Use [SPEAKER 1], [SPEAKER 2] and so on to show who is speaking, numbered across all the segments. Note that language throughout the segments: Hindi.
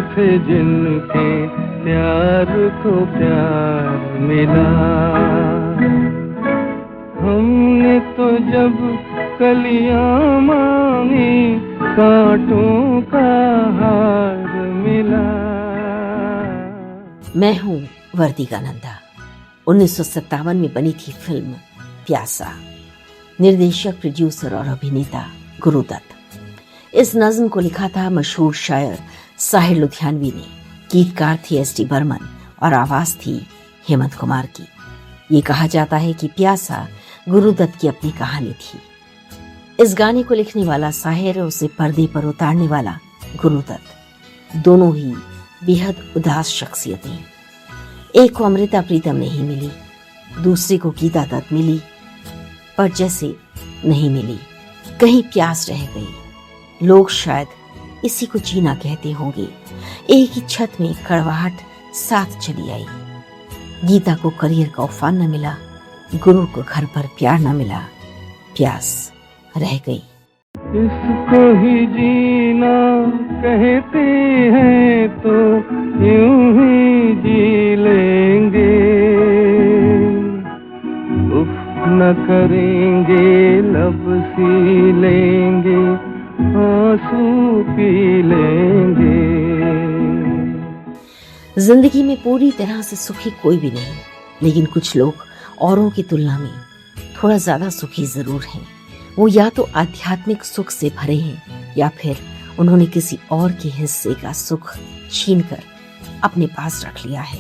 [SPEAKER 1] थे जिनके प्यार को प्यार मिला। हमने तो जब कलियां मांगी कांटों का हार मिला।
[SPEAKER 2] मैं हूँ वर्तिका नंदा। 1957 में बनी थी फिल्म प्यासा। निर्देशक, प्रोड्यूसर और अभिनेता गुरुदत्त। इस नज्म को लिखा था मशहूर शायर साहिर लुधियानवी ने। गीतकार थे एस.डी. बर्मन और आवाज थी हेमंत कुमार की। ये कहा जाता है कि प्यासा गुरुदत्त की अपनी कहानी थी। इस गाने को लिखने वाला साहिर और उसे पर्दे पर उतारने वाला गुरुदत्त, दोनों ही बेहद उदास शख्सियतें। एक को अमृता प्रीतम नहीं मिली, दूसरे को गीता दत्त मिली, पर जैसे नहीं मिली कहीं प्यास रह गई। लोग शायद इसी को जीना कहते होंगे। एक ही छत में कड़वाहट साथ चली आई। गीता को करियर का उफान न मिला, गुरु को घर पर प्यार न मिला, प्यास रह गई।
[SPEAKER 1] इसको ही जीना कहते हैं तो यूं ही जी लेंगे, उफ न करेंगे लब सी लेंगे, आंसू पी लेंगे।
[SPEAKER 2] जिंदगी में पूरी तरह से सुखी कोई भी नहीं, लेकिन कुछ लोग औरों की तुलना में थोड़ा ज्यादा सुखी जरूर हैं। वो या तो आध्यात्मिक सुख से भरे हैं या फिर उन्होंने किसी और के हिस्से का सुख छीनकर अपने पास रख लिया है।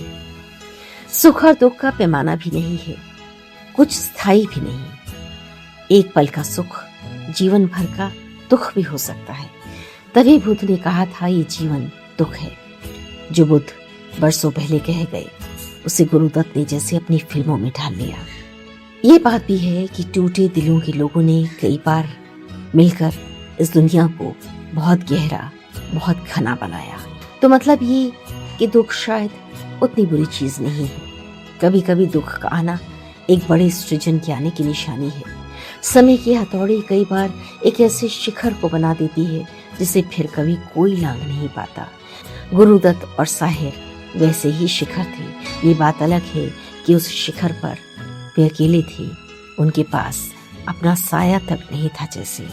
[SPEAKER 2] सुख और दुख का पैमाना भी नहीं है, कुछ स्थायी भी नहीं। एक पल का सुख जीवन भर का दुख भी हो सकता है। तभी बुद्ध ने कहा था ये जीवन दुख है। जो बुद्ध बरसों पहले कह गए उसे गुरुदत्त ने जैसे अपनी फिल्मों में ढाल लिया। ये बात भी है कि टूटे दिलों के लोगों ने कई बार मिलकर इस दुनिया को बहुत गहरा, बहुत घना बनाया। तो मतलब ये कि दुख शायद उतनी बुरी चीज नहीं है। कभी कभी दुख का आना एक बड़े सृजन के आने की निशानी है। समय की हथौड़ी कई बार एक ऐसे शिखर को बना देती है जिसे फिर कभी कोई लांघ नहीं पाता। गुरुदत्त और साहिर वैसे ही शिखर थे। ये बात अलग है कि उस शिखर पर वे अकेले थे, उनके पास अपना साया तक नहीं था। जैसे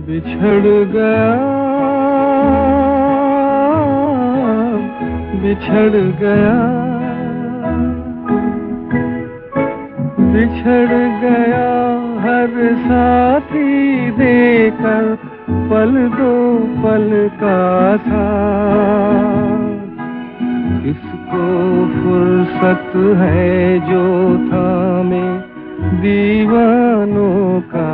[SPEAKER 1] बिछड़ गया, बिछड़ गया, बिछड़ गया हर साथी देकर पल दो पल का साथ। इसको फुर्सत है जो थामे दीवानों का।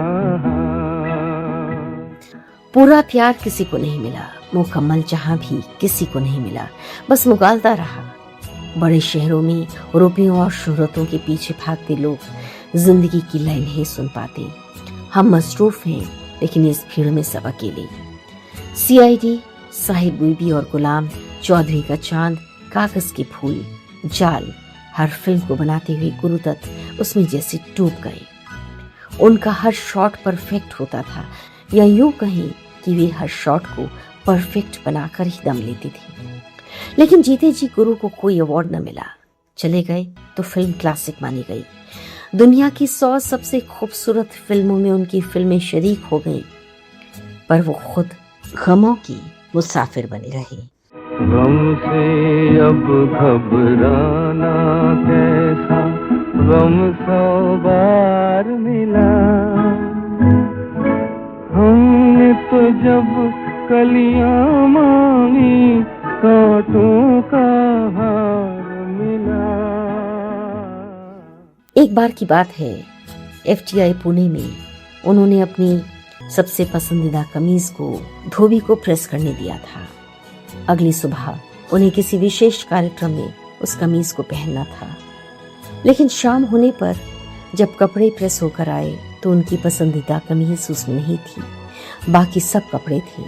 [SPEAKER 2] पूरा प्यार किसी को नहीं मिला, मुकम्मल जहां भी किसी को नहीं मिला, बस मुगालता रहा। बड़े शहरों में रुपयों और शोहरतों के पीछे भागते लोग जिंदगी की लय नहीं सुन पाते। हम मसरूफ हैं लेकिन इस भीड़ में सब अकेले। CID, साहिब बीबी और गुलाम, चौधरी का चांद, कागज के फूल, जाल, हर फिल्म को बनाते हुए गुरुदत्त उसमें जैसे डूब गए। उनका हर शॉट परफेक्ट होता था, या यूं कहें कि वे हर शॉट को परफेक्ट बनाकर ही दम लेते थे। लेकिन जीते जी गुरु को कोई अवार्ड न मिला। चले गए तो फिल्म क्लासिक मानी गई। दुनिया की 100 सबसे खूबसूरत फिल्मों में उनकी फिल्में शरीक हो गईं, पर वो खुद गमों की मुसाफिर बनी रही।
[SPEAKER 1] गम से अब घबराना कैसा, गम 100 बार मिला। हमने तो जब कलियां मांगी कांटों का हार मिला।
[SPEAKER 2] एक बार की बात है, FTI पुणे में उन्होंने अपनी सबसे पसंदीदा कमीज को धोबी को प्रेस करने दिया था। अगली सुबह उन्हें किसी विशेष कार्यक्रम में उस कमीज को पहनना था, लेकिन शाम होने पर जब कपड़े प्रेस होकर आए तो उनकी पसंदीदा कमीज उसमें नहीं थी। बाकी सब कपड़े थे,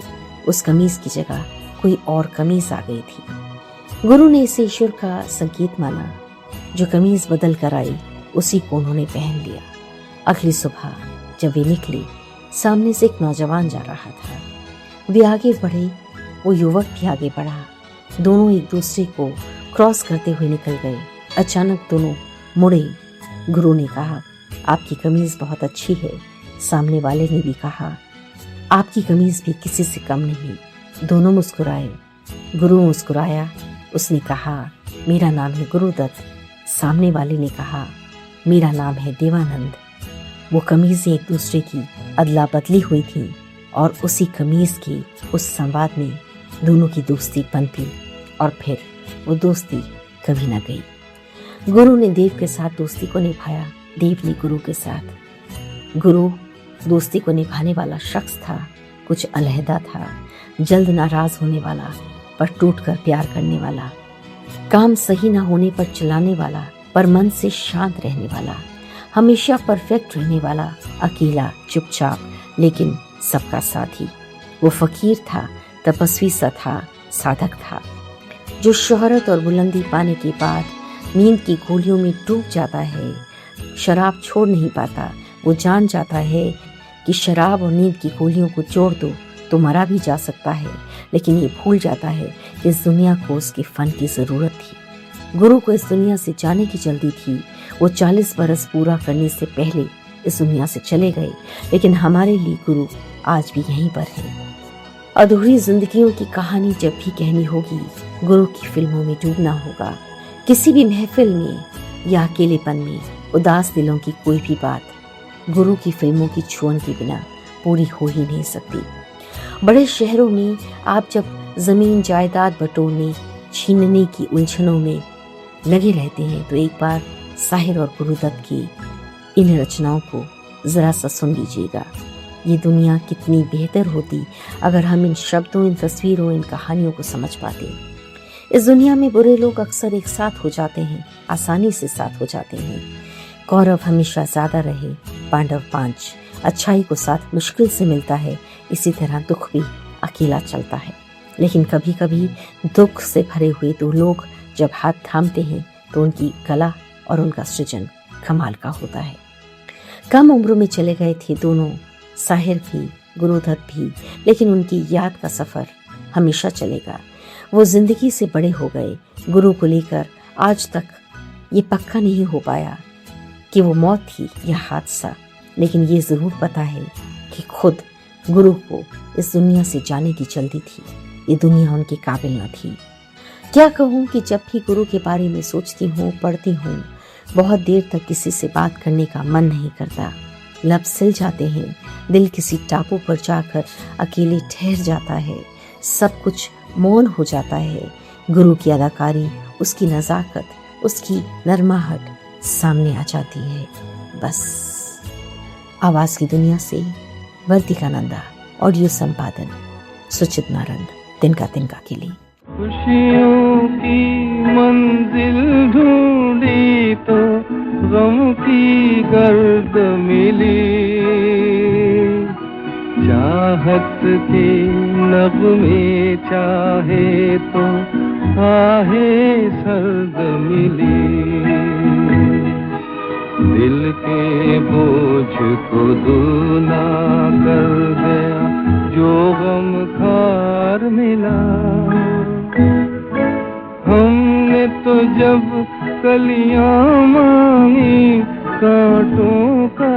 [SPEAKER 2] उस कमीज की जगह कोई और कमीज आ गई थी। गुरु ने इसे ईश्वर का संकेत माना। जो कमीज बदल कर आई उसी को उन्होंने पहन लिया। अगली सुबह जब वे निकले, सामने से एक नौजवान जा रहा था। वे आगे बढ़े, वो युवक भी आगे बढ़ा। दोनों एक दूसरे को क्रॉस करते हुए निकल गए। अचानक दोनों मुड़े। गुरु ने कहा, आपकी कमीज बहुत अच्छी है। सामने वाले ने भी कहा, आपकी कमीज भी किसी से कम नहीं। दोनों मुस्कुराए। गुरु मुस्कुराया। उसने कहा, मेरा नाम है गुरुदत्त। सामने वाले ने कहा, मेरा नाम है देवानंद। वो कमीजें एक दूसरे की अदला बदली हुई थी और उसी कमीज की उस संवाद में दोनों की दोस्ती पनपी और फिर वो दोस्ती कभी न गई। गुरु ने देव के साथ दोस्ती को निभाया, देव ने गुरु के साथ। गुरु दोस्ती को निभाने वाला शख्स था, कुछ अलहदा था, जल्द नाराज होने वाला पर टूटकर प्यार करने वाला, काम सही ना होने पर चिल्लाने वाला पर मन से शांत रहने वाला, हमेशा परफेक्ट रहने वाला, अकेला, चुपचाप लेकिन सबका साथी। वो फकीर था, तपस्वी सा था, साधक था, जो शोहरत और बुलंदी पाने के बाद नींद की गोलियों में डूब जाता है, शराब छोड़ नहीं पाता। वो जान जाता है कि शराब और नींद की गोलियों को जोड़ दो तो मरा भी जा सकता है, लेकिन ये भूल जाता है कि इस दुनिया को उसके फन की जरूरत थी। गुरु को इस दुनिया से जाने की जल्दी थी। वो 40 बरस पूरा करने से पहले इस दुनिया से चले गए, लेकिन हमारे लिए गुरु आज भी यहीं पर है। अधूरी जिंदगियों की कहानी जब भी कहनी होगी, गुरु की फिल्मों में डूबना होगा। किसी भी महफिल में या अकेलेपन में उदास दिलों की कोई भी बात गुरु की फिल्मों की छुअन के बिना पूरी हो ही नहीं सकती। बड़े शहरों में आप जब जमीन जायदाद बटोरने छीनने की उलझनों में लगे रहते हैं तो एक बार साहिर और गुरुदत्त की इन रचनाओं को जरा सा सुन लीजिएगा। ये दुनिया कितनी बेहतर होती अगर हम इन शब्दों, इन तस्वीरों, इन कहानियों को समझ पाते। इस दुनिया में बुरे लोग अक्सर एक साथ हो जाते हैं, आसानी से साथ हो जाते हैं। कौरव हमेशा ज्यादा रहे, पांडव 5। अच्छाई को साथ मुश्किल से मिलता है, इसी तरह दुख भी अकेला चलता है। लेकिन कभी कभी दुख से भरे हुए दो लोग जब हाथ थामते हैं तो उनकी कला और उनका सृजन कमाल का होता है। कम उम्र में चले गए थे दोनों, साहिर भी, गुरुदत्त भी, लेकिन उनकी याद का सफर हमेशा चलेगा। वो जिंदगी से बड़े हो गए। गुरु को लेकर आज तक ये पक्का नहीं हो पाया कि वो मौत थी या हादसा, लेकिन ये जरूर पता है कि खुद गुरु को इस दुनिया से जाने की जल्दी थी। ये दुनिया उनके काबिल न थी। क्या कहूँ कि जब भी गुरु के बारे में सोचती हूँ, पढ़ती हूँ, बहुत देर तक किसी से बात करने का मन नहीं करता। लब सिल जाते हैं, दिल किसी टापू पर जाकर अकेले ठहर जाता है, सब कुछ मौन हो जाता है। गुरु की अदाकारी, उसकी नज़ाकत, उसकी नरमाहट सामने आ जाती है। बस आवाज की दुनिया से वर्तिका नंदा, ऑडियो संपादन सुचित नारंग, तिनका तिनका के लिए।
[SPEAKER 1] खुशियों की मंजिल ढूंढी तो गम की गर्द मिली, चाहत के नगमे चाहे तो आहे सर्द मिली, दिल के बोझ को दूना कर गया जो गम खार मिला। हमने तो जब कलियां मांगी कांटों का